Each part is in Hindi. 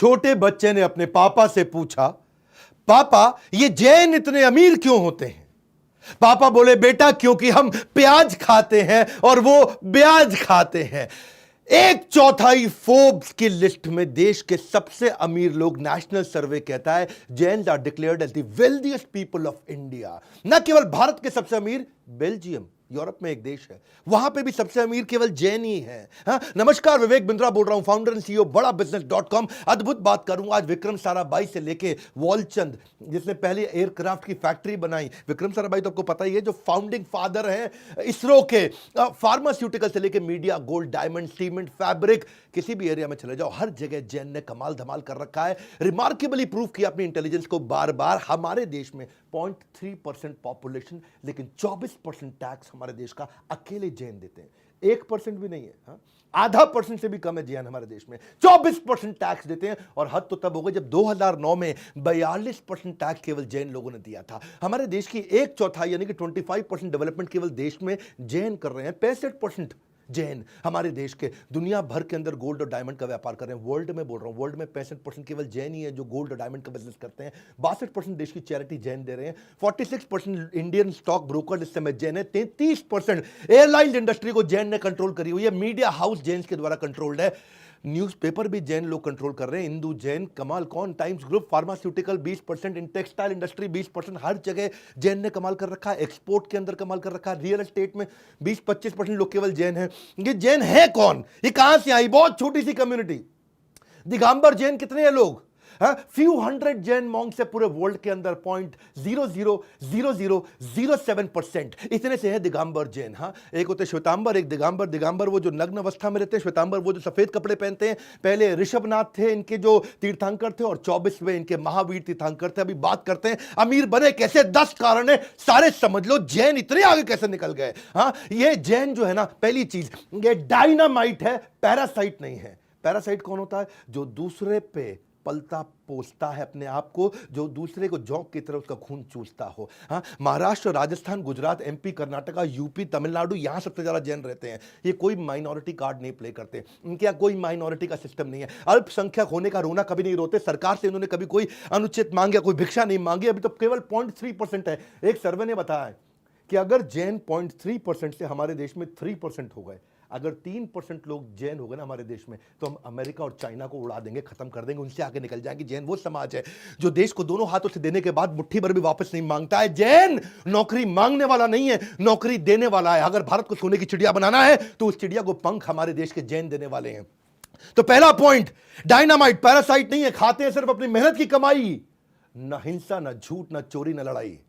छोटे बच्चे ने अपने पापा से पूछा, पापा ये जैन इतने अमीर क्यों होते हैं? पापा बोले, बेटा क्योंकि हम प्याज खाते हैं और वो ब्याज खाते हैं। 1/4 फोर्ब्स की लिस्ट में देश के सबसे अमीर लोग, नेशनल सर्वे कहता है, Jains are declared as the wealthiest people of India. न केवल भारत के सबसे अमीर, बेल्जियम यूरोप में एक देश है, वहां पे भी सबसे अमीर केवल जैन ही है। हाँ? नमस्कार, विवेक बिंद्रा बोल रहा हूं, फाउंडर एंड सीईओ बड़ा बिजनेस.com। अद्भुत बात करूंगा आज विक्रम साराभाई से लेके वॉलचंद, जिसने पहले एयरक्राफ्ट की फैक्ट्री बनाई। विक्रम साराभाई तो आपको पता ही है, जो फाउंडिंग फादर हैं इसरो के। फार्मास्यूटिकल से लेके media, gold, diamond, cement, fabric, किसी भी एरिया में चले जाओ, हर जगह जैन ने कमाल धमाल कर रखा है। रिमार्केबली प्रूव किया अपनी इंटेलिजेंस को बार बार। हमारे देश में 0.3% पॉपुलेशन, लेकिन 24% टैक्स हमारे देश का अकेले जैन देते हैं। 1% भी नहीं है, हाँ? आधा % से भी कम है जैन हमारे देश में। 24% टैक्स देते हैं, और हद तो तब हो गई जब 2009 में 42% टैक्स केवल जैन लोगों ने दिया था। हमारे देश की 1/4 यानी कि 25% डेवलपमेंट केवल देश में जैन कर रहे हैं। 65% जैन हमारे देश के दुनिया भर के अंदर गोल्ड और डायमंड का व्यापार कर रहे हैं। वर्ल्ड में बोल रहा हूं, वर्ल्ड में 65% केवल जैन ही है जो गोल्ड और डायमंड का बिजनेस करते हैं। 62% देश की चैरिटी जैन दे रहे हैं। 46% इंडियन स्टॉक ब्रोकर इस समय जैन है। 33% एयरलाइन इंडस्ट्री को जैन ने कंट्रोल करी हुई है। मीडिया हाउस जैन के द्वारा कंट्रोल्ड है। न्यूज़पेपर भी जैन लोग कंट्रोल कर रहे हैं। हिंदू, जैन, कमाल कौन, times group, pharmaceutical 20%, in textile industry 20%, हर जगह जैन ने कमाल कर रखा है। एक्सपोर्ट के अंदर कमाल कर रखा है। रियल एस्टेट में 20-25% लोग केवल जैन हैं। ये जैन है कौन? ये कहां से आई? बहुत छोटी सी कम्युनिटी। दिगंबर जैन कितने हैं लोग? फ्यू हंड्रेड जैन मॉन्क्स से पूरे वर्ल्ड के अंदर 0.000007% इतने से है दिगंबर जैन। हाँ, एक होते श्वेतांबर, एक दिगंबर। दिगंबर वो जो नग्न अवस्था में रहते हैं, श्वेतांबर वो जो सफेद कपड़े पहनते हैं। पहले ऋषभनाथ थे इनके जो तीर्थंकर थे, और 24वें इनके महावीर तीर्थंकर थे। अभी बात करते हैं अमीर बने कैसे, 10 कारण है, सारे समझ लो। जैन इतने आगे कैसे निकल गए? हाँ, ये जैन जो है ना, पहली चीज ये डायनामाइट है, पैरासाइट नहीं है। पैरासाइट कौन होता है? जो दूसरे पे पलता पोसता है अपने आप को, जो दूसरे को जोंक की तरह उसका खून चूसता हो। हाँ, महाराष्ट्र, राजस्थान, गुजरात, एमपी, कर्नाटका, यूपी, तमिलनाडु, यहां सबसे ज्यादा जैन रहते हैं। ये कोई माइनॉरिटी कार्ड नहीं प्ले करते, इनके यहाँ कोई माइनॉरिटी का सिस्टम नहीं है। अल्पसंख्यक होने का रोना कभी नहीं रोते। सरकार से इन्होंने कभी कोई अनुचित मांगे, कोई भिक्षा नहीं मांगी। अभी तो केवल 0.3% है। एक सर्वे ने बताया है कि अगर जैन 0.3% से हमारे देश में 3% हो गए, अगर 3% लोग जैन हो गए ना हमारे देश में, तो हम अमेरिका और चाइना को उड़ा देंगे, खत्म कर देंगे, उनसे आगे निकल जाएंगे। जैन वो समाज है जो देश को दोनों हाथों से देने के बाद मुट्ठी भर भी वापस नहीं मांगता है। जैन नौकरी मांगने वाला नहीं है, नौकरी देने वाला है। अगर भारत को सोने की चिड़िया बनाना है तो उस चिड़िया को पंख हमारे देश के जैन देने वाले हैं। तो पहला पॉइंट, डायनामाइट, पैरासाइट नहीं है। खाते हैं सिर्फ अपनी मेहनत की कमाई। न हिंसा, न झूठ, न चोरी, न लड़ाई।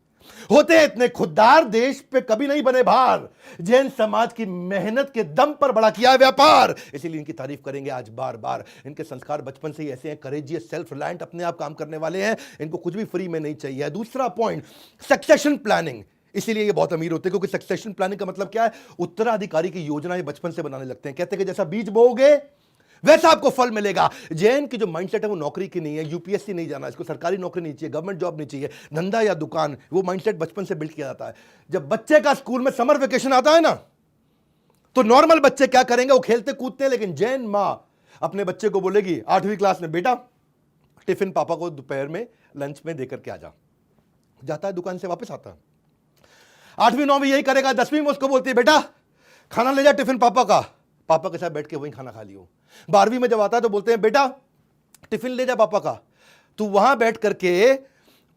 होते इतने खुददार, देश पे कभी नहीं बने भार। जैन समाज की मेहनत के दम पर बड़ा किया है व्यापार, इसीलिए इनकी तारीफ करेंगे आज बार बार। इनके संस्कार बचपन से ही ऐसे हैं, करेजियस, सेल्फ रिलायंट, अपने आप काम करने वाले हैं। इनको कुछ भी फ्री में नहीं चाहिए। दूसरा पॉइंट, सक्सेशन प्लानिंग। इसीलिए ये बहुत अमीर होते हैं, क्योंकि सक्सेशन प्लानिंग का मतलब क्या है? उत्तराधिकारी की योजना ये बचपन से बनाने लगते हैं। कहते हैं कि जैसा बीज बोओगे वैसा आपको फल मिलेगा। जैन की जो माइंडसेट है वो नौकरी की नहीं है। यूपीएससी नहीं जाना, इसको सरकारी नौकरी नहीं चाहिए, गवर्नमेंट जॉब नहीं चाहिए, धंधा या दुकान। वो माइंडसेट बचपन से बिल्ड किया जाता है। जब बच्चे का स्कूल में समर वेकेशन आता है ना, तो नॉर्मल बच्चे क्या करेंगे? वो खेलते कूदते हैं। लेकिन जैन मां अपने बच्चे को बोलेगी 8वीं क्लास में, बेटा टिफिन पापा को दोपहर में लंच में देकर के आ जा। जाता है, दुकान से वापस आता है। 8वीं 9वीं यही करेगा। 10वीं में उसको बोलती है, बेटा खाना ले जा टिफिन पापा का, पापा के साथ बैठ के वहीं खाना खा लियो। 12वीं में जब आता है तो बोलते हैं, बेटा टिफिन ले जा पापा का, तू वहां बैठ करके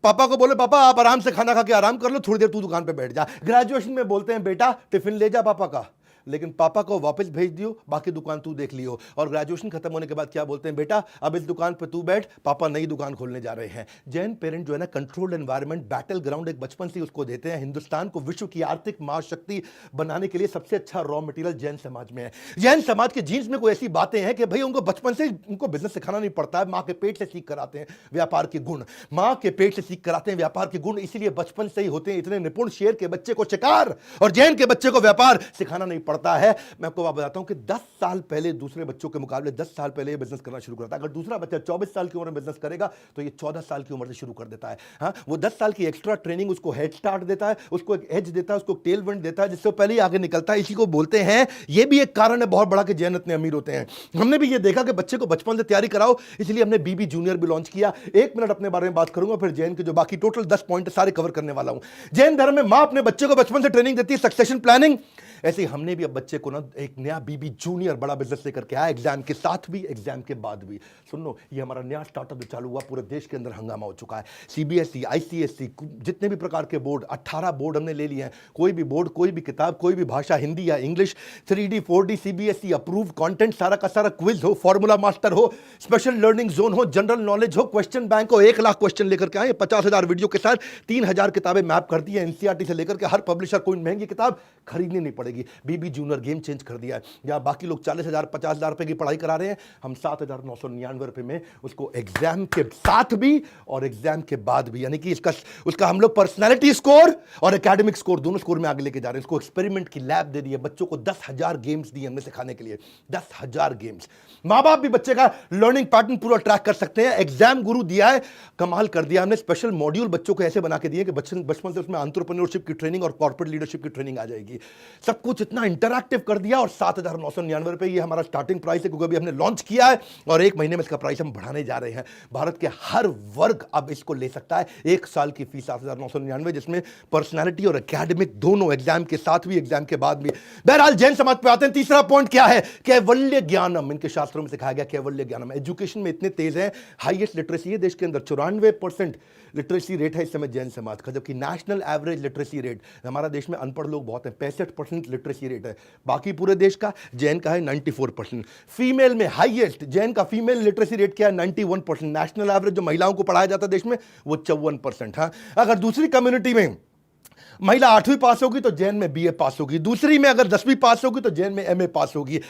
पापा को बोले, पापा आप आराम से खाना खा के आराम कर लो, थोड़ी देर तू दुकान पे बैठ जा। ग्रेजुएशन में बोलते हैं, बेटा टिफिन ले जा पापा का, लेकिन पापा को वापस भेज दियो, बाकी दुकान तू देख लियो। और ग्रेजुएशन खत्म होने के बाद क्या बोलते हैं, बेटा अब इस दुकान पे तू बैठ, पापा नई दुकान खोलने जा रहे हैं। जैन पेरेंट जो है ना, कंट्रोल्ड एनवायरनमेंट, बैटल ग्राउंड एक बचपन से उसको देते हैं। हिंदुस्तान को विश्व की आर्थिक महाशक्ति बनाने के लिए सबसे अच्छा रॉ मटेरियल जैन समाज में है। जैन समाज के जीन्स में कोई ऐसी बातें हैं कि भाई उनको बचपन से उनको बिजनेस सिखाना नहीं पड़ता है। माँ के पेट से सीख कर आते हैं व्यापार के गुण, माँ के पेट से सीख कर आते हैं व्यापार के गुण, इसीलिए बचपन से ही होते हैं इतने निपुण। शेर के बच्चे को शिकार और जैन के बच्चे को व्यापार सिखाना नहीं पड़ता पड़ता है। मैं आपको बात बताता हूं कि 10 साल पहले दूसरे बच्चों के मुकाबले 10 साल पहले ये बिजनेस करना शुरू करता है। अगर दूसरा बच्चा 24 साल की उम्र में बिजनेस करेगा तो ये 14 साल की उम्र से शुरू कर देता है। हाँ, वो 10 साल की एक्स्ट्रा ट्रेनिंग उसको हेड स्टार्ट देता है, उसको एक एज देता है, उसको टेल विंड देता है, जिससे पहले ही आगे निकलता है। इसी को बोलते हैं, ये भी एक कारण है बहुत बड़ा कि जैन इतने अमीर होते हैं। हमने भी ये देखा कि बच्चे को बचपन से तैयारी कराओ, इसलिए हमने बीबी जूनियर भी लॉन्च किया। 1 मिनट अपने बारे में बात करूंगा, फिर जैन के जो बाकी टोटल 10 पॉइंट सारे कवर करने वाला हूं। जैन धर्म में मां अपने बच्चे को बचपन से ट्रेनिंग देती है, सक्सेशन प्लानिंग। ऐसे ही हमने भी अब बच्चे को ना एक नया बीबी जूनियर बड़ा बिजनेस लेकर के आया, एग्जाम के साथ भी एग्जाम के बाद भी। सुन लो, ये हमारा नया स्टार्टअप जो चालू हुआ, पूरे देश के अंदर हंगामा हो चुका है। सीबीएसई, आईसीएसई, जितने भी प्रकार के बोर्ड, 18 बोर्ड हमने ले लिए हैं। कोई भी बोर्ड, कोई भी किताब, कोई भी भाषा, हिंदी या English, 3D 4D CBSE approve content, सारा का सारा क्विज हो, फॉर्मूला मास्टर हो, स्पेशल लर्निंग जोन हो, जनरल नॉलेज हो, क्वेश्चन बैंक हो। 1 लाख क्वेश्चन लेकर के आए, 50,000 वीडियो के साथ 3,000 किताबें मैप कर दी है एनसीईआरटी से लेकर के। हर पब्लिशर कोई महंगी किताब खरीदनी नहीं पड़ेगी। बीबी जूनियर गेम चेंज कर दिया है। जहां बाकी लोग 40,000 50,000 रुपए की पढ़ाई करा रहे हैं, हम 7,999 रुपए में उसको एग्जाम के साथ भी और एग्जाम के बाद भी, यानी कि उसका हम लोग पर्सनैलिटी स्कोर और एकेडमिक स्कोर दोनों स्कोर में आगे लेके जा रहे हैं। उसको एक्सपेरिमेंट की लैब दे दी है, बच्चों को 10,000 गेम्स दिए हमने सिखाने के लिए, 10,000 गेम्स। मां बाप भी बच्चे का लर्निंग पैटर्न पूरा ट्रैक कर सकते हैं। एग्जाम गुरु दिया है, कमाल कर दिया हमने। स्पेशल मॉड्यूल बच्चों को ऐसे बना के दिए कि बचपन से उसमें एंटरप्रेन्योरशिप की ट्रेनिंग और कॉर्पोरेट लीडरशिप की ट्रेनिंग आ जाएगी। सब कुछ इतना इंटरैक्टिव कर दिया। और 7,999 रुपए ये हमारा स्टार्टिंग प्राइस है, क्योंकि अभी हमने लॉन्च किया है और 1 महीने में इसका प्राइस हम बढ़ाने जा रहे हैं। भारत के हर वर्ग अब इसको ले सकता है। 1 साल की फीस 7,999, जिसमें पर्सनालिटी और एकेडमिक दोनों, एग्जाम के साथ भी एग्जाम के बाद भी। बहरहाल जैन समाज पे आते हैं। तीसरा पॉइंट क्या है? कैवल्य ज्ञानम। इनके शास्त्रों में सिखाया गया कैवल्य ज्ञानम। एजुकेशन में इतने तेज है, हाईएस्ट लिटरेसी है देश के अंदर, 94% लिटरेसी रेट है इस समय जैन समाज का, जबकि नेशनल एवरेज लिटरेसी रेट, हमारा देश में अनपढ़ लोग बहुत हैं, 65% लिटरेसी रेट है। बाकी पूरे देश का, जैन का है 94%। फीमेल में हाईएस्ट, जैन का फीमेल लिटरेसी रेट क्या है? 91%। नेशनल एवरेज जो महिलाओं को पढ़ाया जाता है देश में, वो 54%। हाँ, अगर दूसरी कम्युनिटी में महिला 8वीं पास होगी तो जैन में बीए पास होगी, दूसरी में अगर 10वीं पास होगी तो जैन में एमए पास होगी।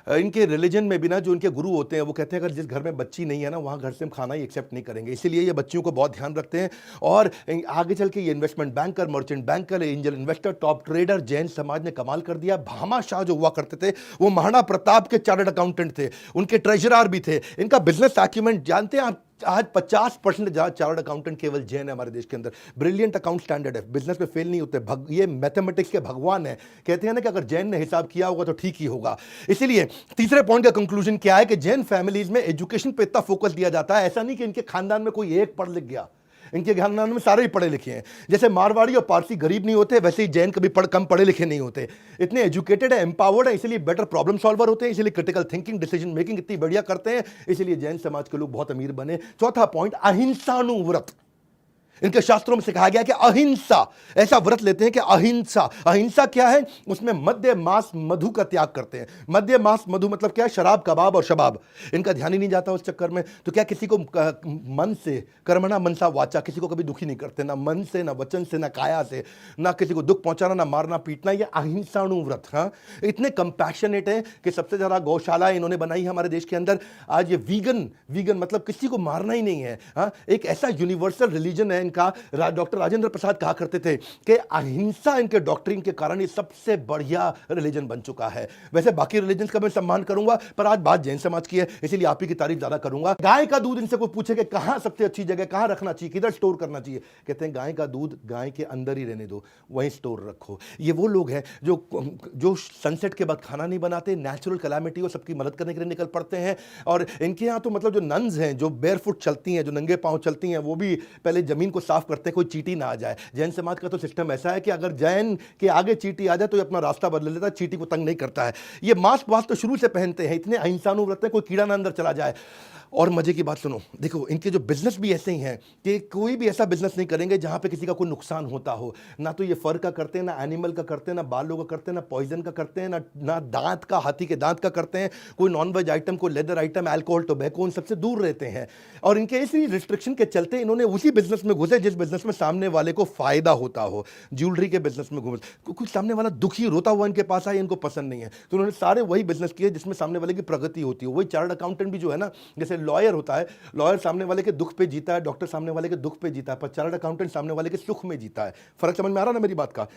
इनके रिलीजन में भी ना, जो इनके गुरु होते हैं वो कहते हैं अगर जिस घर में बच्ची नहीं है ना, वहाँ घर से हम खाना ही एक्सेप्ट नहीं करेंगे। इसीलिए ये बच्चियों को बहुत ध्यान रखते हैं। और आगे चल के ये investment banker, merchant banker, angel investor, top trader, Jain समाज ने कमाल कर दिया। भामा शाह जो हुआ करते थे, वो महाराणा प्रताप के चार्टर्ड अकाउंटेंट थे, उनके ट्रेजरर भी थे। इनका बिजनेस एक्यूमेंट जानते हैं आप? आज 50% चार्टर्ड अकाउंटेंट केवल जैन है हमारे देश के अंदर। ब्रिलियंट अकाउंट स्टैंडर्ड है, बिजनेस में फेल नहीं होते। ये मैथमेटिक्स के भगवान है। कहते हैं ना कि अगर जैन ने हिसाब किया होगा तो ठीक ही होगा। इसीलिए तीसरे पॉइंट का कंक्लूजन क्या है कि जैन फैमिलीज में एजुकेशन पे इतना फोकस दिया जाता है। ऐसा नहीं कि इनके खानदान में कोई एक पढ़ लिख गया, इनके खानदान में सारे ही पढ़े लिखे हैं। जैसे मारवाड़ी और पारसी गरीब नहीं होते, वैसे ही जैन कभी कम पढ़े लिखे नहीं होते। इतने एजुकेटेड है, एम्पावर्ड है, इसलिए बेटर प्रॉब्लम सॉल्वर होते हैं, इसलिए क्रिटिकल थिंकिंग, डिसीजन मेकिंग इतनी बढ़िया करते हैं। इसलिए जैन समाज के लोग बहुत अमीर बने। चौथा पॉइंट, अहिंसानुव्रत। इनके शास्त्रों में सिखाया गया कि अहिंसा, ऐसा व्रत लेते हैं कि अहिंसा। अहिंसा क्या है? उसमें मद्य मांस मधु का त्याग करते हैं। मद्य मांस मधु मतलब क्या है? शराब, कबाब और शबाब। इनका ध्यान ही नहीं जाता उस चक्कर में। तो क्या किसी को मन से, कर्मणा मनसा वाचा, किसी को कभी दुखी नहीं करते, ना मन से, ना वचन से, ना काया से, ना किसी को दुख पहुंचाना, ना मारना पीटना। ये अहिंसानुव्रत। हाँ, इतने कंपैशनेट है कि सबसे ज्यादा गौशाला इन्होंने बनाई है हमारे देश के अंदर। आज ये वीगन मतलब किसी को मारना ही नहीं है। हाँ, एक ऐसा यूनिवर्सल रिलीजन है इनका। डॉक्टर राजेंद्र प्रसाद कहा करते थे कि अहिंसा इनके डॉक्ट्रिन के कारण ये सबसे बढ़िया रिलीजन बन चुका है। वैसे बाकी रिलीजन का मैं सम्मान करूंगा, पर आज बात जैन समाज की है, इसीलिए आप ही की तारीफ ज्यादा करूंगा। गाय का दूध, इनसे कोई पूछे कि कहां सबसे अच्छी जगह, कहां रखना चाहिए, किधर स्टोर करना चाहिए, कहते हैं गाय का दूध गाय के अंदर ही रहने दो, वहीं स्टोर रखो। ये वो लोग हैं जो सनसेट के बाद खाना नहीं बनाते, नेचुरल कैलामिटी हो सबकी मदद करने के लिए निकल पड़ते हैं। और इनके यहाँ तो मतलब जो नन्स हैं, जो बेयरफुट चलती हैं, जो नंगे पांव चलती हैं, वो भी पहले जमीन को साफ करते हैं, कोई चींटी ना आ जाए। जैन समाज का तो सिस्टम ऐसा है कि अगर जैन के आगे चींटी आ जाए तो ये अपना रास्ता बदल लेता है, चींटी को तंग नहीं करता है। ये मास्क वास्क तो शुरू से पहनते हैं, इतने अहिंसानुव्रत हैं, कोई कीड़ा ना अंदर चला जाए। और मजे की बात सुनो, देखो इनके जो बिजनेस भी ऐसे ही हैं कि कोई भी ऐसा बिजनेस नहीं करेंगे जहां पे किसी का कोई नुकसान होता हो। ना तो ये फर का करते हैं, ना एनिमल का करते हैं, ना बालों का करते हैं, ना पॉइजन का करते हैं, ना दांत का, हाथी के दांत का करते हैं। कोई नॉनवेज आइटम, कोई लेदर आइटम, अल्कोहल, टोबैको, उन सबसे दूर रहते हैं। और इनके इसी रिस्ट्रिक्शन के चलते इन्होंने उसी बिजनेस में घुसे जिस बिजनेस में सामने वाले को फायदा होता हो। ज्वेलरी के बिजनेस में घुसे, कुछ सामने वाला दुखी रोता हुआ इनके पास आए, इनको पसंद नहीं है, तो उन्होंने सारे वही बिजनेस किए जिसमें सामने वाले की प्रगति होती है। वही चार्टर्ड अकाउंटेंट भी जो है ना, जैसे लॉयर होता है, लॉयर सामने वाले के दुख पे जीता है, डॉक्टर सामने वाले के दुख पे जीता है, पर चार्टर्ड अकाउंटेंट सामने वाले के सुख में जीता है। फर्क समझ में आ रहा ना मेरी बात का?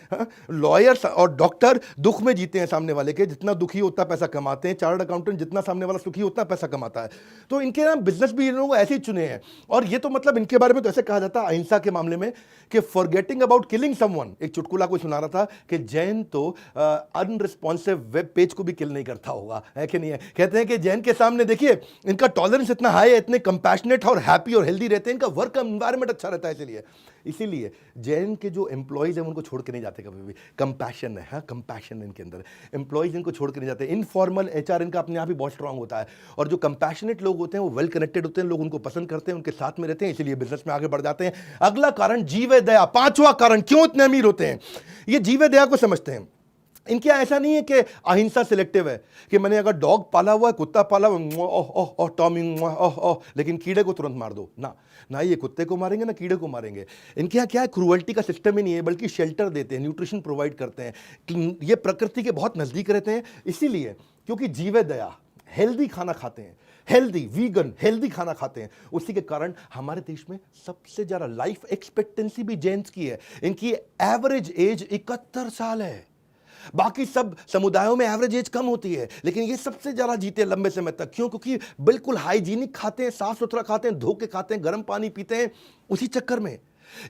लॉयर और डॉक्टर दुख में जीते हैं सामने वाले के, जितना दुखी उतना पैसा कमाते हैं। चार्टर्ड अकाउंटेंट जितना सामने वाला सुखी उतना पैसा कमाता है। तो इनके ना बिजनेस भी इन लोगों को ऐसे ही चुने हैं। और ये तो मतलब इनके बारे में तो ऐसे कहा जाता है अहिंसा के मामले में कि फॉरगेटिंग अबाउट किलिंग समवन, एक चुटकुला कोई सुना रहा था कि जैन तो अनरिस्पॉन्सिव वेब पेज को भी किल नहीं करता होगा, है कि नहीं है? कहते हैं कि जैन के सामने देखिए इनका टॉलरेंस इतना हाई है, इतने कंपैशनेट और हैप्पी और हेल्दी रहते हैं, इनका वर्क एनवायरनमेंट अच्छा रहता है। इसीलिए जैन के जो एम्प्लॉयज हैं उनको छोड़ के नहीं जाते कभी भी। कंपैशन है, हाँ, कंपैशन इनके अंदर, एम्प्लॉयज इनको छोड़ के नहीं जाते। इनफॉर्मल एचआर इनका अपने आप ही बहुत स्ट्रांग होता है। और जो कंपैशनेट लोग होते हैं वो वेल कनेक्टेड होते हैं, लोग उनको पसंद करते हैं, उनके साथ में रहते हैं, इसीलिए बिजनेस में आगे बढ़ जाते हैं। अगला कारण जीव दया, पांचवा कारण क्यों इतने अमीर होते हैं, ये जीव दया को समझते हैं। इनके ऐसा नहीं है कि अहिंसा सिलेक्टिव है कि मैंने अगर डॉग पाला हुआ है, कुत्ता पाला हुआ, टॉमी, लेकिन कीड़े को तुरंत मार दो ना, ना ये कुत्ते को मारेंगे ना कीड़े को मारेंगे। इनके यहाँ क्या है, क्रूअल्टी का सिस्टम ही नहीं है, बल्कि शेल्टर देते हैं, न्यूट्रिशन प्रोवाइड करते हैं, ये प्रकृति के बहुत नजदीक रहते हैं। इसीलिए क्योंकि जीव दया, हेल्दी खाना खाते हैं, हेल्दी वीगन हेल्दी खाना खाते हैं, उसी के कारण हमारे देश में सबसे ज्यादा लाइफ एक्सपेक्टेंसी भी जैन्स की है। इनकी एवरेज एज 71 साल है। बाकी सब समुदायों में एवरेज एज कम होती है, लेकिन ये सबसे ज्यादा जीते लंबे समय तक। क्यों? क्योंकि बिल्कुल हाइजीनिक खाते हैं, साफ सुथरा खाते हैं, धो के खाते हैं, गर्म पानी पीते हैं। उसी चक्कर में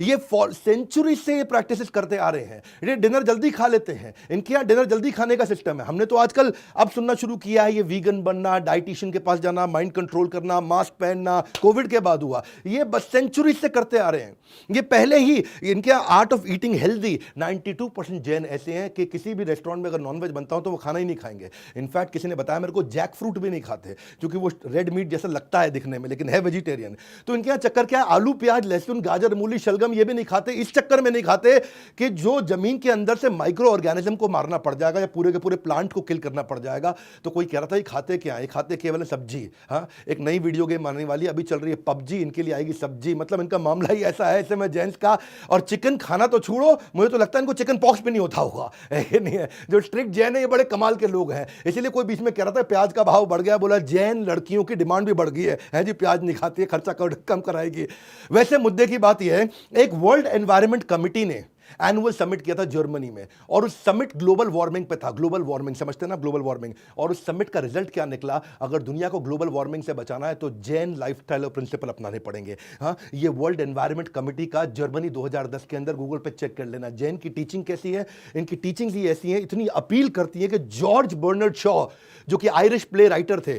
ये सेंचुरी से ये प्रैक्टिसेस करते आ रहे हैं। ये डिनर जल्दी खा लेते हैं, इनके यहाँ डिनर जल्दी खाने का सिस्टम है। हमने तो आजकल अब सुनना शुरू किया है ये वीगन बनना, डाइटिशियन के पास जाना, माइंड कंट्रोल करना, मास्क पहनना, कोविड के बाद हुआ। ये बस सेंचुरी से करते आ रहे हैं। ये पहले ही इनके art of eating healthy, 92% Jain ऐसे हैं कि किसी भी रेस्टोरेंट में अगर नॉनवेज बनता हो तो वो खाना ही नहीं खाएंगे। इनफैक्ट किसी ने बताया मेरे को जैक फ्रूट भी नहीं खाते, क्योंकि वो रेड मीट जैसा लगता है दिखने में, लेकिन है वेजिटेरियन। तो इनके यहाँ चक्कर क्या है, आलू प्याज लहसुन गाजर मूली शलगम ये भी नहीं खाते। इस चक्कर में नहीं खाते कि जो जमीन के अंदर से माइक्रो ऑर्गेनिज्म को मारना पड़ जाएगा या पूरे के पूरे प्लांट को किल करना पड़ जाएगा। तो कोई कह रहा था ये खाते क्या है, खाते केवल सब्जी। हाँ, एक नई वीडियो गेम आने वाली अभी चल रही है पबजी, इनके लिए आएगी सब्जी। मतलब इनका मामला ही ऐसा है ऐसे में जेंट्स का। और चिकन खाना तो छोड़ो, मुझे तो लगता है इनको चिकन पॉक्स भी नहीं होता होगा, है नहीं है? जो स्ट्रिक्ट जैन है ये बड़े कमाल के लोग हैं। इसीलिए कोई बीच में कह रहा था प्याज का भाव बढ़ गया, बोला जैन लड़कियों की डिमांड भी बढ़ गई है जी, प्याज नहीं खाती है, खर्चा कम कराएगी। वैसे मुद्दे की बात यह है, एक वर्ल्ड एनवायरनमेंट कमिटी ने एनुअल समिट किया था जर्मनी में, और उस समिट ग्लोबल वार्मिंग पे था। ग्लोबल वार्मिंग समझते हैं ना, ग्लोबल वार्मिंग। और उस समिट का रिजल्ट क्या निकला, अगर दुनिया को ग्लोबल वार्मिंग से बचाना है तो जैन लाइफस्टाइल और प्रिंसिपल अपनाने पड़ेंगे। हाँ, ये वर्ल्ड एनवायरनमेंट कमिटी का जर्मनी 2010 के अंदर गूगल पे चेक कर लेना। जैन की टीचिंग कैसी है, इनकी टीचिंग्स ही ऐसी हैं, इतनी अपील करती है कि जॉर्ज बर्नार्ड शॉ जो कि आयरिश प्ले राइटर थे,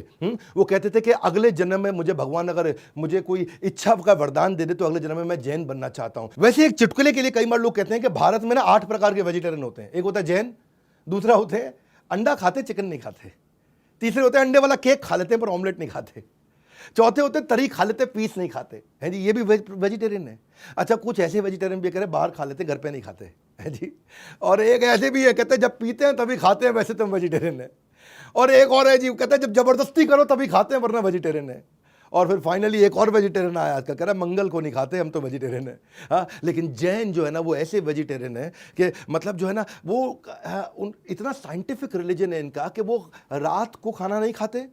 वो कहते थे कि अगले जन्म में मुझे भगवान अगर मुझे कोई इच्छा का वरदान दे दे तो अगले जन्म में मैं जैन बनना चाहता हूं। वैसे एक चुटकुले के लिए कई बार लोग कहते हैं कि भारत में ना 8 प्रकार के वेजिटेरियन होते हैं। एक होता है जैन, दूसरा होते हैं अंडा खाते चिकन नहीं खाते, तीसरे होते हैं अंडे वाला केक खा लेते हैं पर ऑमलेट नहीं खाते, चौथे होते तरी खा लेते पीस नहीं खाते, है जी, ये भी वेजिटेरियन है। अच्छा, कुछ ऐसे वेजिटेरियन भी कह रहे बाहर खा लेते घर पे नहीं खाते, है जी। और एक ऐसे भी है कहते जब पीते हैं तभी खाते हैं, वैसे तो वेजिटेरियन है। और एक और है जी, कहता है जब जबरदस्ती करो तभी खाते हैं वरना वेजिटेरियन है। और फिर फाइनली एक और वेजिटेरियन आया आजकल, कह रहा है मंगल को नहीं खाते हम तो वेजिटेरियन है। हाँ, लेकिन जैन जो है ना वो ऐसे वेजिटेरियन है कि मतलब जो है ना वो इतना साइंटिफिक रिलीजन है इनका कि वो रात को खाना नहीं खाते।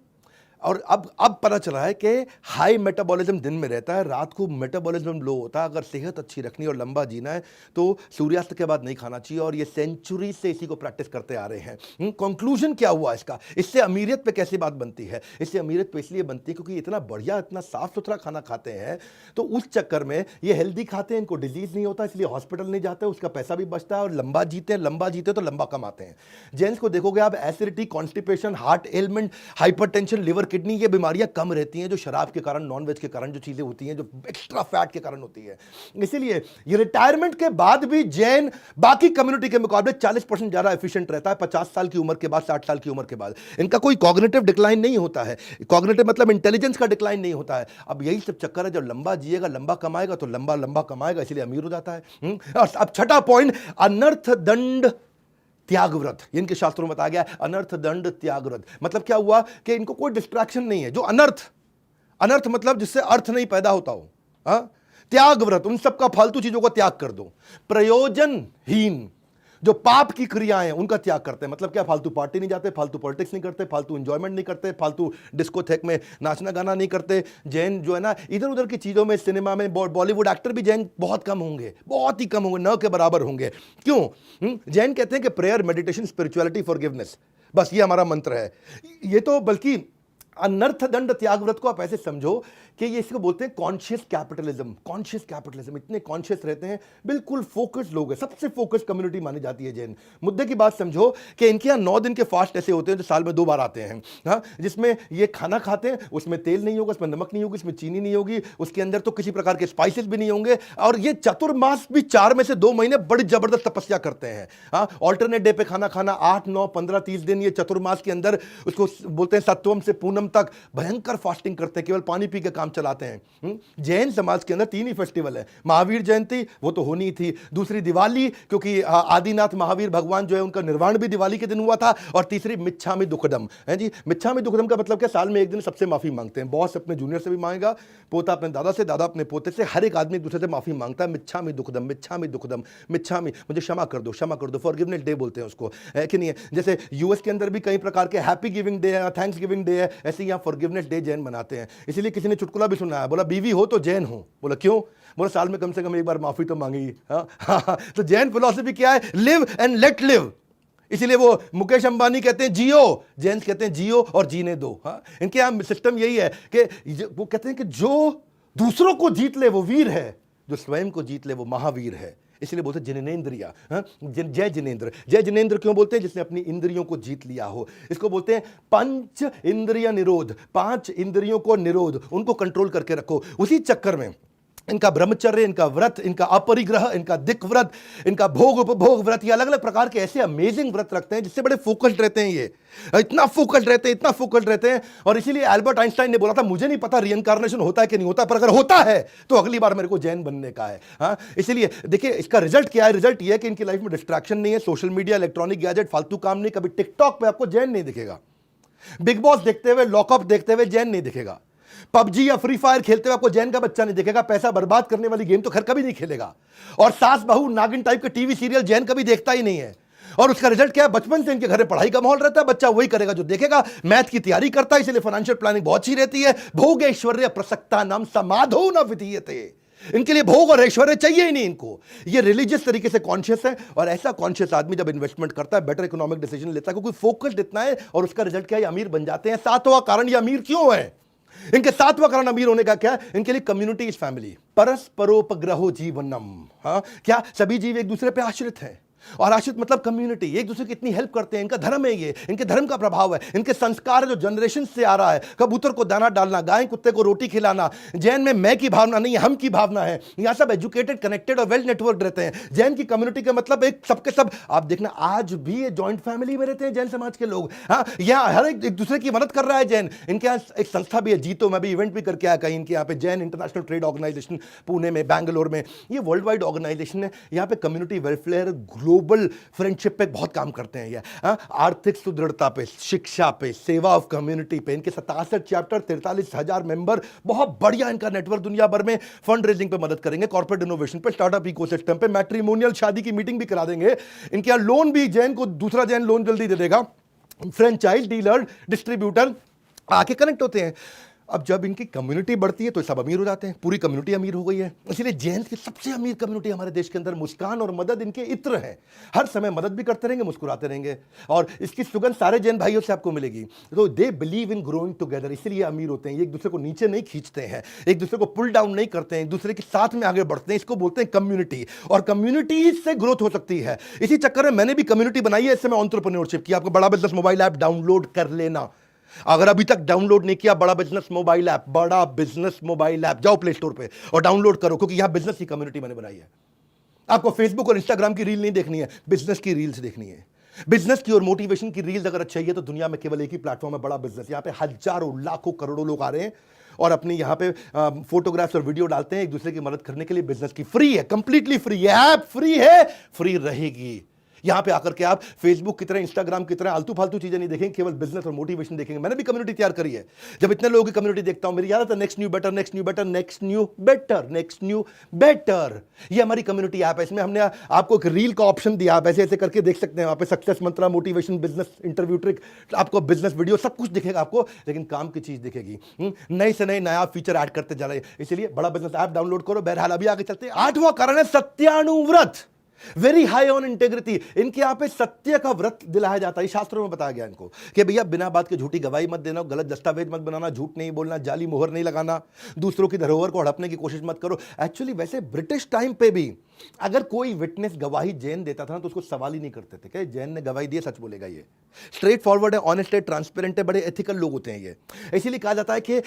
और अब पता चला है कि हाई मेटाबॉलिज्म दिन में रहता है, रात को मेटाबॉलिज्म लो होता है। अगर सेहत अच्छी रखनी और लंबा जीना है तो सूर्यास्त के बाद नहीं खाना चाहिए, और ये सेंचुरी से इसी को प्रैक्टिस करते आ रहे हैं। कंक्लूजन क्या हुआ इसका, इससे अमीरियत पे कैसी बात बनती है? इससे अमीरियत पे इसलिए बनती है क्योंकि इतना बढ़िया इतना साफ सुथरा खाना खाते हैं, तो उस चक्कर में ये हेल्दी खाते हैं, इनको डिजीज नहीं होता, इसलिए हॉस्पिटल नहीं जाते, उसका पैसा भी बचता है और लंबा जीते हैं। लंबा जीते तो लंबा कमाते हैं। जेंट्स को देखोगे आप, acidity, constipation, heart element, hypertension, liver kidney, ये बीमारियां कम रहती हैं जो शराब के कारण, नॉनवेज के कारण जो चीजें होती हैं, जो एक्स्ट्रा फैट के कारण होती है। इसीलिए ये रिटायरमेंट के बाद भी जैन बाकी कम्युनिटी के मुकाबले 40% ज्यादा एफिशिएंट रहता है 50 साल की उम्र के बाद, 60 साल की उम्र के बाद। इनका कोई कॉग्निटिव डिक्लाइन नहीं होता है, कॉग्निटिव मतलब इंटेलिजेंस का डिक्लाइन नहीं होता है। अब यही सब चक्कर है, जब लंबा जिएगा लंबा कमाएगा तो लंबा लंबा कमाएगा, इसलिए अमीर हो जाता है। अब छठा पॉइंट, अनर्थ दंड त्यागव्रत। इनके शास्त्रों में बताया गया अनर्थ दंड त्यागव्रत। मतलब क्या हुआ कि इनको कोई डिस्ट्रैक्शन नहीं है। जो अनर्थ मतलब जिससे अर्थ नहीं पैदा होता हो, त्याग व्रत, उन सब का फालतू चीजों का त्याग कर दो। प्रयोजनहीन जो पाप की क्रियाएं हैं उनका त्याग करते हैं। मतलब क्या, फालतू पार्टी नहीं जाते, फालतू पॉलिटिक्स नहीं करते, फालतू एंजॉयमेंट नहीं करते, फालतू डिस्कोथेक में नाचना गाना नहीं करते। जैन जो है ना, इधर उधर की चीजों में, सिनेमा में, बॉलीवुड एक्टर भी जैन बहुत कम होंगे, बहुत ही कम होंगे, न के बराबर होंगे। क्यों? जैन कहते हैं कि प्रेयर, मेडिटेशन, स्पिरिचुअलिटी, फॉरगिवनेस, बस ये हमारा मंत्र है। ये तो बल्कि अनर्थ दंड त्याग व्रत को आप ऐसे समझो कि ये इसको बोलते हैं कॉन्शियस कैपिटलिज्म। कॉन्शियस कैपिटलिज्म, इतने कॉन्शियस रहते हैं, बिल्कुल फोकस्ड लोग हैं, सबसे फोकस्ड कम्युनिटी मानी जाती है जैन। मुद्दे की बात समझो कि इनके यहाँ 9 दिन के फास्ट ऐसे होते हैं जो साल में 2 बार आते हैं, हाँ, जिसमें ये खाना खाते हैं, उसमें तेल नहीं होगा, उसमें नमक नहीं होगी, उसमें चीनी नहीं होगी, उसके अंदर तो किसी प्रकार के स्पाइसेस भी नहीं होंगे। और ये चतुर्मास भी 4 में से 2 महीने बड़ी जबरदस्त तपस्या करते हैं, हाँ। ऑल्टरनेट डे पे खाना खाना, 8, 9, 15, 30 दिन ये चतुर्मास के अंदर, उसको बोलते हैं सत्वम से पूनम तक भयंकर फास्टिंग करते हैं, केवल पानी पी के काम चलाते हैं। जैन समाज के अंदर 3 ही फेस्टिवल है। महावीर जयंती वो तो होनी थी, दूसरी दिवाली, क्योंकि आदिनाथ महावीर भगवान जो है उनका निर्वाण भी दिवाली के दिन हुआ था, और तीसरी मिच्छामि दुक्कडम है जी। मिच्छामि दुक्कडम का मतलब क्या, साल में एक दिन सबसे माफी मांगते हैं। बॉस अपने जूनियर से भी मांगेगा, पोता अपने दादा से, दादा अपने पोते से, हर एक आदमी एक दूसरे से माफी मांगता है। मिच्छामि दुक्कडम, मिच्छामि दुक्कडम, मिच्छामि, मुझे क्षमा कर दो, क्षमा कर दो, फॉरगिवनेस डे बोलते हैं उसको, है कि नहीं है। जैसे यूएस के अंदर भी कई प्रकार के हैप्पी गिविंग डे है, थैंक्स गिविंग डे है, ऐसे यहाँ फॉरगिवनेस डे जैन मनाते हैं। इसीलिए किसी ने चुटकुला भी सुना है, बोला बीवी हो तो जैन हो। बोला क्यों? बोला साल में कम से कम एक बार माफी तो मांगी। हाँ। तो जैन फिलॉसफी क्या है? Live and let live. इसीलिए वो मुकेश अंबानी कहते हैं जियो, जैन कहते हैं जियो और जीने दो। हाँ, इनके यहाँ सिस्टम यही है कि वो कहते हैं कि जो दूसरों को जीत ले वो वीर है, जो स्वयं को जीत ले वो महावीर है। इसलिए बोलते जिनेंद्रिया, जय जिनेंद्र। जय जिनेंद्र क्यों बोलते हैं? जिसने अपनी इंद्रियों को जीत लिया हो। इसको बोलते हैं पंच इंद्रिय निरोध, 5 इंद्रियों को निरोध, उनको कंट्रोल करके रखो। उसी चक्कर में इनका ब्रह्मचर्य, इनका व्रत, इनका अपरिग्रह, इनका दिक व्रत, इनका भोग उपभोग व्रत, ये अलग अलग प्रकार के ऐसे अमेजिंग व्रत रखते हैं जिससे बड़े फोकस्ड रहते हैं। ये इतना फोकस्ड रहते हैं, इतना फोकस्ड रहते हैं। और इसीलिए एल्बर्ट आइंस्टाइन ने बोला था, मुझे नहीं पता रिइंकार्नेशन होता है कि नहीं होता, पर अगर होता है तो अगली बार मेरे को जैन बनने का है। हाँ, इसीलिए देखिए इसका रिजल्ट क्या है। रिजल्ट ये है कि इनकी लाइफ में डिस्ट्रैक्शन नहीं है, सोशल मीडिया, इलेक्ट्रॉनिक गैजेट, फालतू काम नहीं। कभी टिकटॉक पे आपको जैन नहीं दिखेगा, बिग बॉस देखते हुए, लॉकअप देखते हुए जैन नहीं दिखेगा, पबजी या फ्री फायर खेलते हुए आपको जैन का बच्चा नहीं दिखेगा। पैसा बर्बाद करने वाली गेम तो खैर कभी नहीं खेलेगा। और सास बहू नागिन टाइप के टीवी सीरियल जैन कभी देखता ही नहीं है। और उसका रिजल्ट क्या है? बचपन से इनके घर में पढ़ाई का माहौल रहता है, बच्चा वही करेगा जो देखेगा। मैथ की तैयारी करता है, इसलिए फाइनेंशियल प्लानिंग बहुत अच्छी रहती है। भोग ऐश्वर्य प्रसक्ता नाम समाधो न विधीयते, इनके लिए भोग और ऐश्वर्य चाहिए ही नहीं इनको। ये रिलीजियस तरीके से कॉन्शियस है, और ऐसा कॉन्शियस आदमी जब इन्वेस्टमेंट करता है बेटर इकोनॉमिक डिसीजन लेता है, क्योंकि फोकस्ड इतना है। और उसका रिजल्ट क्या है? अमीर बन जाते हैं। 7वां कारण ये अमीर क्यों है? इनके 7वां कारण अमीर होने का क्या है? इनके लिए कम्युनिटी इज फैमिली, परस्परोपग्रहो जीवनम। हाँ, क्या सभी जीव एक दूसरे पे आश्रित हैं, और आश्रित मतलब कम्युनिटी, एक दूसरे की इतनी हेल्प करते हैं। इनका धर्म है, ये इनके धर्म का प्रभाव है, इनके संस्कार है जो जनरेशन से आ रहा है। कबूतर को दाना डालना, गाय कुत्ते को रोटी खिलाना। जैन में मैं की भावना नहीं, हम की भावना है। यहाँ सब एजुकेटेड, कनेक्टेड और वेल नेटवर्क रहते हैं। जैन की कम्युनिटी का मतलब एक सबके सब, आप देखना आज भी ये जॉइंट फैमिली में रहते हैं जैन समाज के लोग। हाँ, यहाँ हर एक दूसरे की मदद कर रहा है जैन। इनके यहाँ एक संस्था भी है जीतो, मैं भी इवेंट भी करके आया कहीं इनके यहाँ पे, Jain international trade organization, Pune में, बैंगलोर में। ये वर्ल्ड वाइड ऑर्गेनाइजेशन है। यहाँ पे कम्युनिटी वेलफेयर, ग्लोबल फ्रेंडशिप पे बहुत काम करते हैं ये। आर्थिक सुदृढ़ता पे, शिक्षा पे, सेवा ऑफ कम्युनिटी पे। इनके 67 चैप्टर, 43,000 मेंबर, बहुत बढ़िया इनका नेटवर्क दुनिया भर में। फंड रेजिंग पे मदद करेंगे, कॉर्पोरेट इनोवेशन पे, स्टार्टअप इकोसिस्टम पे, मैट्रिमोनियल शादी की मीटिंग भी करा देंगे। इनके यहाँ लोन भी, जैन को दूसरा जैन लोन जल्दी दे देगा। फ्रेंचाइज डीलर, डिस्ट्रीब्यूटर आके कनेक्ट होते हैं। अब जब इनकी कम्युनिटी बढ़ती है तो सब अमीर हो जाते हैं, पूरी कम्युनिटी अमीर हो गई है। इसलिए जैन की सबसे अमीर कम्युनिटी हमारे देश के अंदर। मुस्कान और मदद इनके इत्र है, हर समय मदद भी करते रहेंगे, मुस्कुराते रहेंगे, और इसकी सुगंध सारे जैन भाइयों से आपको मिलेगी। तो they believe in growing together, इसलिए अमीर होते हैं। ये एक दूसरे को नीचे नहीं खींचते हैं, एक दूसरे को पुल डाउन नहीं करते हैं, एक दूसरे के साथ में आगे बढ़ते हैं। इसको बोलते हैं कम्युनिटी, और कम्युनिटी से ग्रोथ हो सकती है। इसी चक्कर में मैंने भी कम्युनिटी बनाई है। इससे मैं एंटरप्रेन्योरशिप की, आपको बड़ा बिजनेस मोबाइल ऐप डाउनलोड कर लेना। अगर अभी तक डाउनलोड नहीं किया बड़ा बिजनेस मोबाइल ऐप, बड़ा बिजनेस मोबाइल ऐप, जाओ प्ले स्टोर पे और डाउनलोड करो, क्योंकि यहां बिजनेस की कम्युनिटी मैंने बनाई है। आपको फेसबुक और इंस्टाग्राम की रील नहीं देखनी है, बिजनेस की रील्स देखनी है। बिजनेस की और मोटिवेशन की रील्स अगर अच्छी है तो दुनिया में केवल एक ही प्लेटफॉर्म है, बड़ा बिजनेस। यहां पे हजारों, लाखों, करोड़ों लोग आ रहे हैं और अपनी यहां पे फोटोग्राफ्स और वीडियो डालते हैं एक दूसरे की मदद करने के लिए। बिजनेस की फ्री है, कंप्लीटली फ्री है, ऐप फ्री है, फ्री रहेगी। यहां पे आकर के आप फेसबुक की तरह, इंस्टाग्राम की तरह आलतू फालतू चीजें नहीं देखेंगे, केवल बिजनेस और मोटिवेशन देखेंगे। मैंने भी कम्युनिटी तैयार करी है। जब इतने लोगों की कम्युनिटी देखता हूं, मेरी याद आता है next new better, next new better, next new better, next new better. ये हमारी कम्युनिटी ऐप है। इसमें हमने आपको एक रील का ऑप्शन दिया, आप ऐसे ऐसे करके देख सकते हैं। वहां पे सक्सेस मंत्रा, मोटिवेशन, बिजनेस इंटरव्यू ट्रिक, आपको बिजनेस वीडियो सब कुछ दिखेगा आपको, लेकिन काम की चीज दिखेगी। नए से नए नया फीचर ऐड करते जा रहे हैं। इसलिए बड़ा बिजनेस ऐप डाउनलोड करो। बहरहाल अभी आगे चलते हैं। 8वां कारण है सत्यानुव्रत, वेरी हाई ऑन इंटेग्रिटी। इनके यहां पे सत्य का व्रत दिलाया जाता है। शास्त्रों में बताया गया इनको कि भैया बिना बात के झूठी गवाही मत देना, गलत दस्तावेज मत बनाना, झूठ नहीं बोलना, जाली मोहर नहीं लगाना, दूसरों की धरोहर को हड़पने की कोशिश मत करो। एक्चुअली वैसे ब्रिटिश टाइम पे भी अगर कोई विटनेस गवाही जैन देता था ना, तो उसको सवाल ही नहीं करते थे कि जैन ने गवाही दी, सच बोलेगा। ये स्ट्रेट फॉरवर्ड है, ऑनेस्ट है, ट्रांसपेरेंट है, बड़े एथिकल लोग होते हैं ये। इसीलिए कहा जाता है कि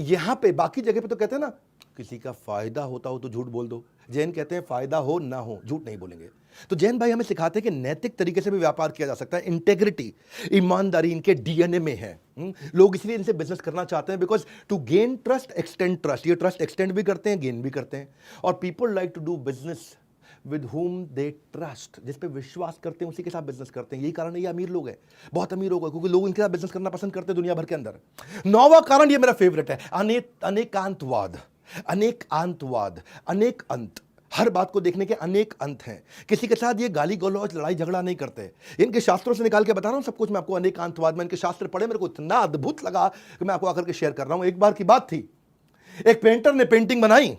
यहां पे बाकी जगह पे तो कहते हैं ना, किसी का फायदा होता हो तो झूठ बोल दो। जैन कहते हैं फायदा हो ना हो झूठ नहीं बोलेंगे। तो जैन भाई हमें सिखाते हैं कि नैतिक तरीके से भी व्यापार किया जा सकता है। इंटेग्रिटी, ईमानदारी इनके डीएनए में है। लोग इसलिए इनसे बिजनेस करना चाहते हैं, because to gain trust, extend trust. ये ट्रस्ट एक्सटेंड भी करते हैं, गेन भी करते हैं। और people like to do business with whom they trust, जिस पे विश्वास करते हैं उसी के साथ बिजनेस करते हैं। यही कारण है ये अमीर लोग हैं, बहुत अमीर लोग हैं, क्योंकि लोग इनके साथ बिजनेस करना पसंद करते हैं दुनिया भर के अंदर। 9वां कारण, ये मेरा फेवरेट है, अनेकांतवाद। अनेकांतवाद, अनेक अंत। हर बात को देखने के अनेक अंत हैं। किसी के साथ ये गाली गलौज, लड़ाई झगड़ा नहीं करते। इनके शास्त्रों से निकाल के बता रहा हूं सब कुछ मैं आपको। अनेकांतवाद में इनके शास्त्र पढ़े, मेरे को इतना अद्भुत लगा कि मैं आपको आकर के शेयर कर रहा हूं। एक बार की बात थी, एक पेंटर ने पेंटिंग बनाई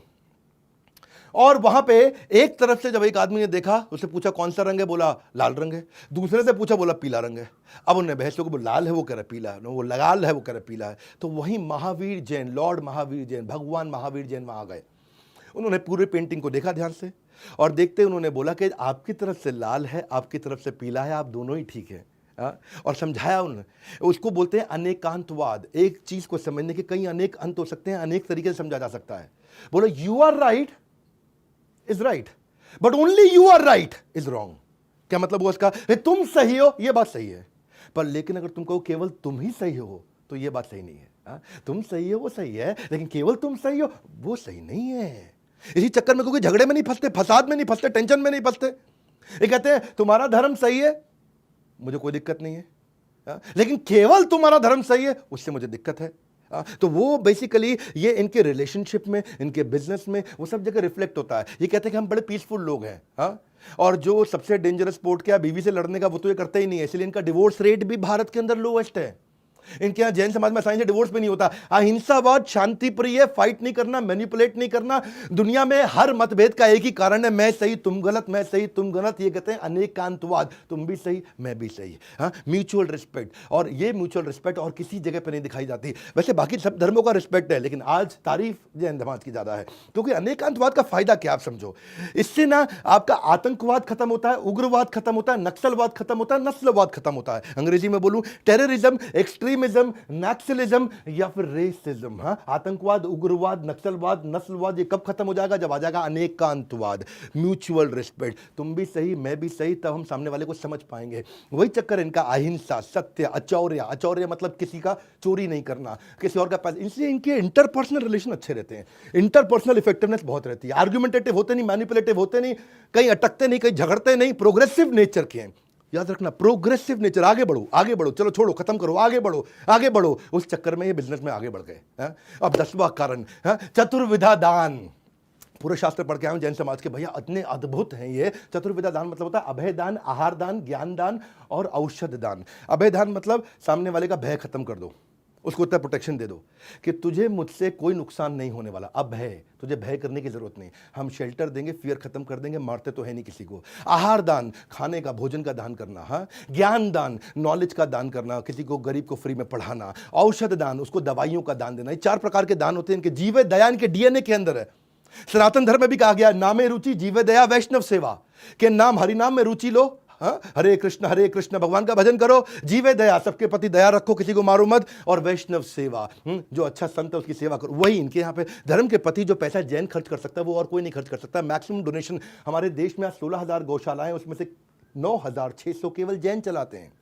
और वहां पे एक तरफ से जब एक आदमी ने देखा, उससे पूछा कौन सा रंग है, बोला लाल रंग है। दूसरे से पूछा, बोला पीला रंग है। अब उन्होंने बहस को, वो लाल है, वो कह रहा पीला है, वो लाल है, वो कह रहा पीला है। तो वहीं महावीर जैन, लॉर्ड महावीर जैन, भगवान महावीर जैन वहां आ गए। उन्होंने पूरे पेंटिंग को देखा ध्यान से, और देखते उन्होंने बोला कि आपकी तरफ से लाल है, आपकी तरफ से पीला है, आप दोनों ही ठीक है। और समझाया उन्होंने। उसको बोलते हैं अनेकांतवाद। एक चीज को समझने के कई अनेक अंत हो सकते हैं, अनेक तरीके से समझा जा सकता है। बोलो you are right is right, but only you are right is wrong. क्या मतलब हुआ इसका? तुम सही हो, यह बात सही है, पर लेकिन अगर तुम कहो केवल तुम ही सही हो, तो यह बात सही नहीं है। तुम सही हो वो सही है, लेकिन केवल तुम सही हो वो सही नहीं है। इसी चक्कर में क्योंकि झगड़े में नहीं फंसते, फसाद में नहीं फंसते, टेंशन में नहीं फंसते। ये कहते हैं तुम्हारा धर्म सही है, मुझे कोई दिक्कत नहीं है, लेकिन केवल तुम्हारा धर्म सही है, उससे मुझे दिक्कत है। तो वो बेसिकली ये इनके रिलेशनशिप में, इनके बिजनेस में, वो सब जगह रिफ्लेक्ट होता है। ये कहते हैं कि हम बड़े पीसफुल लोग हैं। और जो सबसे डेंजरस स्पोर्ट क्या, बीवी से लड़ने का, वो तो ये करते ही नहीं है। इसलिए इनका डिवोर्स रेट भी भारत के अंदर लोएस्ट है। इनके यहाँ जैन समाज में आसानी से डिवोर्स भी नहीं होता। अहिंसावाद, शांति प्रिय, फाइट नहीं करना, मैनिपुलेट नहीं करना। दुनिया में हर मतभेद का एक ही कारण है, मैं सही तुम गलत, मैं सही तुम गलत। ये कहते हैं अनेकांतवाद, तुम भी सही मैं भी सही। म्यूचुअल रिस्पेक्ट, और ये म्यूचुअल रिस्पेक्ट और किसी जगह पर नहीं दिखाई जाती। वैसे बाकी सब धर्मों का रिस्पेक्ट है, लेकिन आज तारीफ जैन समाज की ज्यादा है। क्योंकि अनेकांतवाद का फायदा क्या, आप समझो, इससे ना आपका आतंकवाद खत्म होता है, उग्रवाद खत्म होता है, नक्सलवाद खत्म होता है, नस्लवाद खत्म होता है। अंग्रेजी में बोलूं, टेररिज्म, एक्सट्रीमिज्म, नक्सलिज्म या फिर रेसिज्म। आतंकवाद, उग्रवाद, नक्सलवाद, नस्लवाद, ये कब खत्म हो जाएगा? जब आ जाएगा अनेकांतवाद, म्यूचुअल रिस्पेक्ट। तुम भी सही मैं भी सही, तब हम सामने वाले को समझ पाएंगे। वही चक्कर इनका अहिंसा, सत्य, अचौर्य। अचौर्य मतलब किसी का चोरी नहीं करना, किसी और का पैसा। इसलिए इनके इंटरपर्सनल रिलेशन अच्छे रहते हैं, इंटरपर्सनल इफेक्टिवनेस बहुत रहती है। आर्गुमेंटेटिव होते नहीं, मैनिपुलेटिव होते नहीं, कहीं अटकते नहीं, कहीं झगड़ते नहीं, प्रोग्रेसिव नेचर के हैं। याद रखना, प्रोग्रेसिव नेचर। आगे बढ़ो आगे बढ़ो, चलो छोड़ो खत्म करो, आगे बढ़ो आगे बढ़ो। उस चक्कर में ये बिजनेस में आगे बढ़ गए। अब 10वां कारण, चतुर्विधा दान। पूरे शास्त्र पढ़ के आए जैन समाज के, भैया इतने अद्भुत हैं ये। चतुर्विधा दान मतलब होता है अभय दान, आहार दान, ज्ञान दान और औषध दान। अभय दान मतलब सामने वाले का भय खत्म कर दो, उसको इतना प्रोटेक्शन दे दो कि तुझे मुझसे कोई नुकसान नहीं होने वाला। अब भय, तुझे भय करने की जरूरत नहीं, हम शेल्टर देंगे, फियर खत्म कर देंगे, मारते तो है नहीं किसी को। आहार दान, खाने का, भोजन का दान करना। ज्ञान दान, नॉलेज का दान करना, किसी को गरीब को फ्री में पढ़ाना। औषध दान, उसको दवाइयों का दान देना। ये 4 प्रकार के दान होते हैं। इनके जीव दया इनके डीएनए के अंदर है। सनातन धर्म में भी कहा गया, नामे रुचि जीव दया वैष्णव सेवा, के नाम हरिनाम में रुचि लो। हरे कृष्ण भगवान का भजन करो, जीवे दया, सबके प्रति दया रखो, किसी को मारो मत, और वैष्णव सेवा, जो अच्छा संत है उसकी सेवा करो। वही इनके यहाँ पे धर्म के प्रति जो पैसा जैन खर्च कर सकता है वो और कोई नहीं खर्च कर सकता। मैक्सिमम डोनेशन हमारे देश में 16,000 गौशालाएं, उसमें से 9,600 केवल जैन चलाते हैं।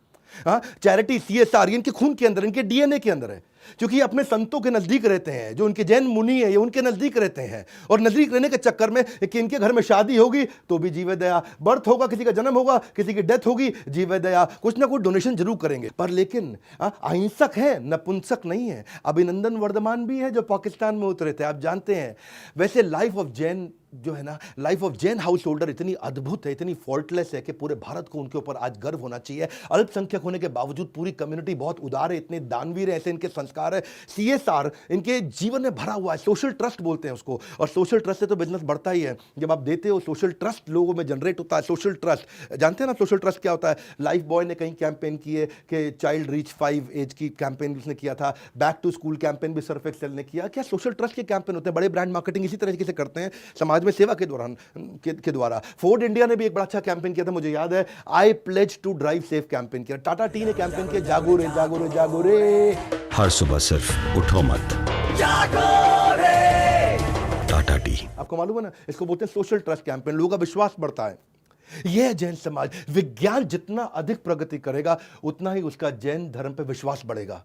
हाँ, चैरिटी, CSR इनके खून के अंदर, इनके DNA के अंदर है, क्योंकि ये अपने संतों के नजदीक रहते हैं। जो उनके जैन मुनि है ये उनके नजदीक रहते हैं, और नजदीक रहने के चक्कर में कि इनके घर में शादी होगी तो भी जीवे दया, बर्थ होगा, किसी का जन्म होगा, किसी की डेथ होगी, जीवे दया, कुछ ना कुछ डोनेशन जरूर करेंगे। पर लेकिन अहिंसक है, नपुंसक नहीं है। अभिनंदन वर्धमान भी है जो पाकिस्तान में उतरे थे, आप जानते हैं। वैसे लाइफ ऑफ जैन जो है ना, life of Jain house holder इतनी अद्भुत है, इतनी फॉल्टलेस है कि पूरे भारत को उनके ऊपर आज गर्व होना चाहिए। अल्पसंख्यक होने के बावजूद पूरी कम्युनिटी बहुत उदार है, इतने दानवीर है, ऐसे इनके संस्कार है। CSR इनके जीवन में भरा हुआ है, सोशल ट्रस्ट बोलते हैं उसको, और सोशल ट्रस्ट से तो बिजनेस बढ़ता ही है। जब आप देते हो सोशल ट्रस्ट लोगों में जनरेट होता है। सोशल ट्रस्ट जानते हैं ना, सोशल ट्रस्ट क्या होता है? लाइफ बॉय ने कहीं कैंपेन किए कि चाइल्ड रीच 5 एज की कैंपेन उसने किया था, बैक टू स्कूल कैंपेन भी सर्फ एक्सेल ने किया। क्या सोशल ट्रस्ट के कैंपेन होते हैं? बड़े ब्रांड मार्केटिंग इसी तरीके से करते हैं समाज में सेवा के दौरान के द्वारा। फोर्ड इंडिया ने भी एक बड़ा अच्छा कैंपेन किया था, मुझे याद है, I pledge to drive safe campaign किया। टाटा टी ने कैंपेन किया, जागो रे जागो रे जागो रे, हर सुबह सिर्फ उठो मत, जागो रे। टाटा टी। आपको मालूम है ना, इसको बोलते हैं सोशल ट्रस्ट कैंपेन। लोगों का विश्वास बढ़ता है। यह जैन समाज, विज्ञान जितना अधिक प्रगति करेगा उतना ही उसका जैन धर्म पे विश्वास बढ़ेगा।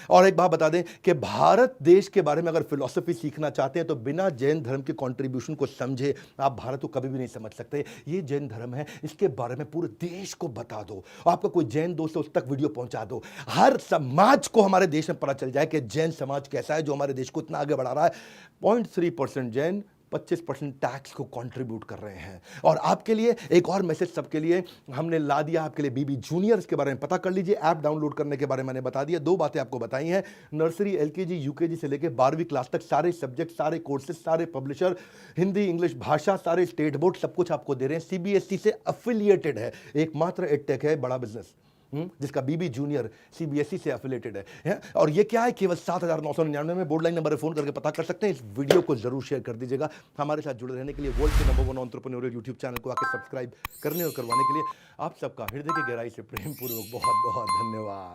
और एक बात बता दें कि भारत देश के बारे में अगर फिलॉसफी सीखना चाहते हैं तो बिना जैन धर्म के कंट्रीब्यूशन को समझे आप भारत को कभी भी नहीं समझ सकते। ये जैन धर्म है, इसके बारे में पूरे देश को बता दो। आपका कोई जैन दोस्त है उस तक वीडियो पहुंचा दो। हर समाज को हमारे देश में पता चल जाए कि जैन समाज कैसा है जो हमारे देश को इतना आगे बढ़ा रहा है। 0.3% जैन 25% टैक्स को कंट्रीब्यूट कर रहे हैं। और आपके लिए एक और मैसेज सबके लिए हमने ला दिया, आपके लिए बीबी जूनियर, इसके बारे में पता कर लीजिए। ऐप डाउनलोड करने के बारे में मैंने बता दिया। 2 बातें आपको बताई हैं, नर्सरी, LKG, UKG से लेकर 12वीं क्लास तक सारे सब्जेक्ट, सारे कोर्सेज, सारे पब्लिशर, हिंदी इंग्लिश भाषा, सारे स्टेट बोर्ड, सब कुछ आपको दे रहे हैं। CBSE से अफिलिएटेड है, एकमात्र एडटेक है बड़ा बिजनेस जिसका बीबी जूनियर CBSE से एफिलेटेड है। और ये क्या है, केवल 7,999 में बोर्ड लाइन नंबर पर फोन करके पता कर सकते हैं। इस वीडियो को जरूर शेयर कर दीजिएगा। हमारे साथ जुड़े रहने के लिए वर्ल्ड के नंबर 1 एंटरप्रेन्योरियल यूट्यूब चैनल को आके सब्सक्राइब करने और करवाने के लिए आप सबका हृदय की गहराई से प्रेम पूर्वक बहुत बहुत धन्यवाद।